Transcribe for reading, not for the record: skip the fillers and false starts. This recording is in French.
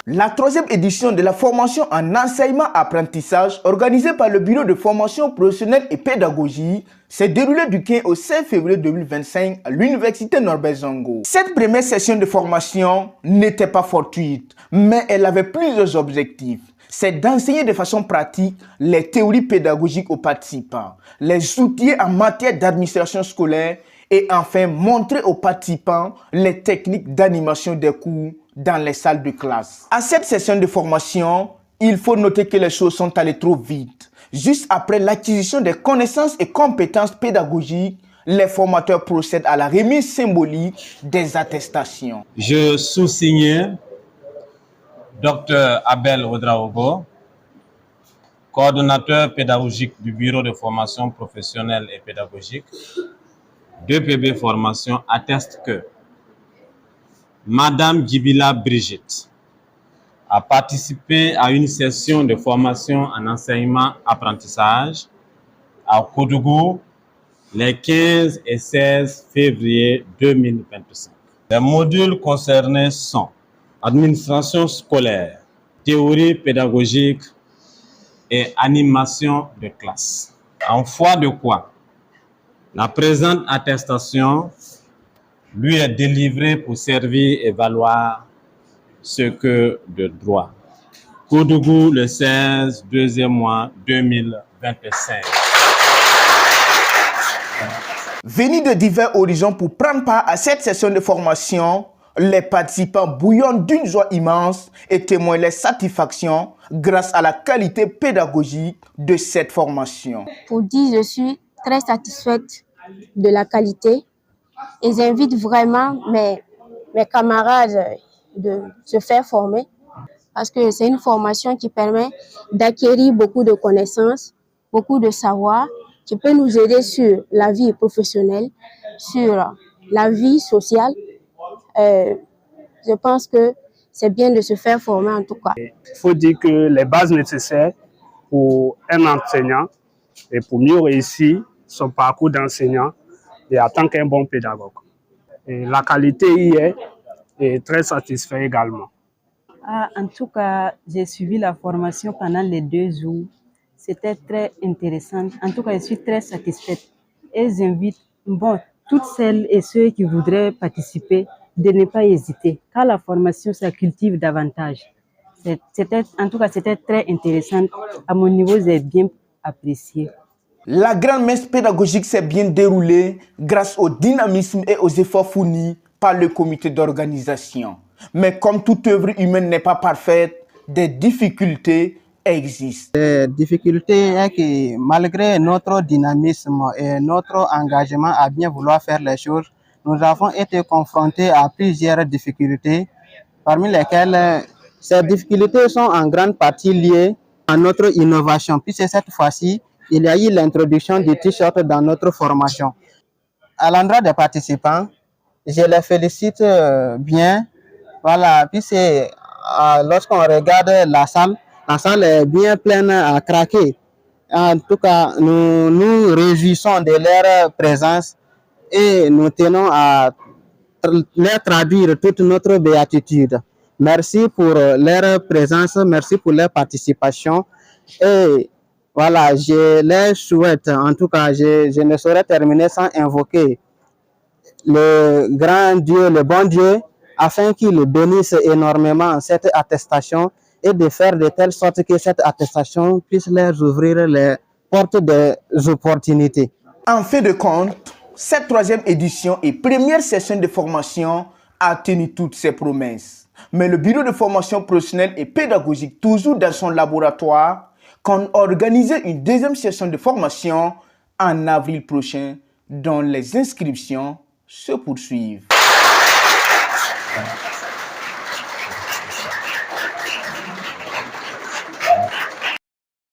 La troisième édition de la formation en enseignement-apprentissage organisée par le Bureau de formation professionnelle et pédagogique s'est déroulée du 15 au 16 février 2025 à l'Université Norbert Zongo. Cette première session de formation n'était pas fortuite, mais elle avait plusieurs objectifs. C'est d'enseigner de façon pratique les théories pédagogiques aux participants, les outiller en matière d'administration scolaire et enfin montrer aux participants les techniques d'animation des cours dans les salles de classe. À cette session de formation, il faut noter que les choses sont allées trop vite. Juste après l'acquisition des connaissances et compétences pédagogiques, les formateurs procèdent à la remise symbolique des attestations. Je sous-signe Dr Abel Ouedraogo, coordonnateur pédagogique du Bureau de formation professionnelle et pédagogique. 2PB Formation atteste que Madame Djibila Brigitte a participé à une session de formation en enseignement-apprentissage à Koudougou les 15 et 16 février 2025. Les modules concernés sont administration scolaire, théorie pédagogique et animation de classe. En foi de quoi, la présente attestation lui est délivrée pour servir et valoir ce que de droit. Koudougou le 16, 2e mois 2025. Venus de divers horizons pour prendre part à cette session de formation, les participants bouillonnent d'une joie immense et témoignent leur satisfaction grâce à la qualité pédagogique de cette formation. Pour dire, je suis très satisfaite de la qualité et j'invite vraiment mes camarades de se faire former parce que c'est une formation qui permet d'acquérir beaucoup de connaissances, beaucoup de savoir, qui peut nous aider sur la vie professionnelle, sur la vie sociale. Je pense que c'est bien de se faire former en tout cas. Il faut dire que les bases nécessaires pour un enseignant et pour mieux réussir son parcours d'enseignant et en tant qu'un bon pédagogue. Et la qualité y est et très satisfait également. En tout cas, j'ai suivi la formation pendant les 2 jours. C'était très intéressant. En tout cas, je suis très satisfaite. Et j'invite toutes celles et ceux qui voudraient participer de ne pas hésiter. Car la formation, ça cultive davantage. En tout cas, c'était très intéressant. À mon niveau, j'ai bien apprécié. La grande messe pédagogique s'est bien déroulée grâce au dynamisme et aux efforts fournis par le comité d'organisation. Mais comme toute œuvre humaine n'est pas parfaite, des difficultés existent. Les difficultés est que malgré notre dynamisme et notre engagement à bien vouloir faire les choses, nous avons été confrontés à plusieurs difficultés, parmi lesquelles ces difficultés sont en grande partie liées à notre innovation, puisque cette fois-ci, il y a eu l'introduction du t-shirt dans notre formation. À l'endroit des participants, je les félicite bien. Voilà, puisque lorsqu'on regarde la salle est bien pleine à craquer. En tout cas, nous nous réjouissons de leur présence et nous tenons à leur traduire toute notre béatitude. Merci pour leur présence, merci pour leur participation. Et voilà, je les souhaite, en tout cas, je ne saurais terminer sans invoquer le grand Dieu, le bon Dieu, afin qu'il bénisse énormément cette attestation et de faire de telle sorte que cette attestation puisse leur ouvrir les portes des opportunités. En fin de compte, cette troisième édition et première session de formation a tenu toutes ses promesses. Mais le Bureau de formation professionnelle et pédagogique, toujours dans son laboratoire, compte organiser une deuxième session de formation en avril prochain, dont les inscriptions se poursuivent.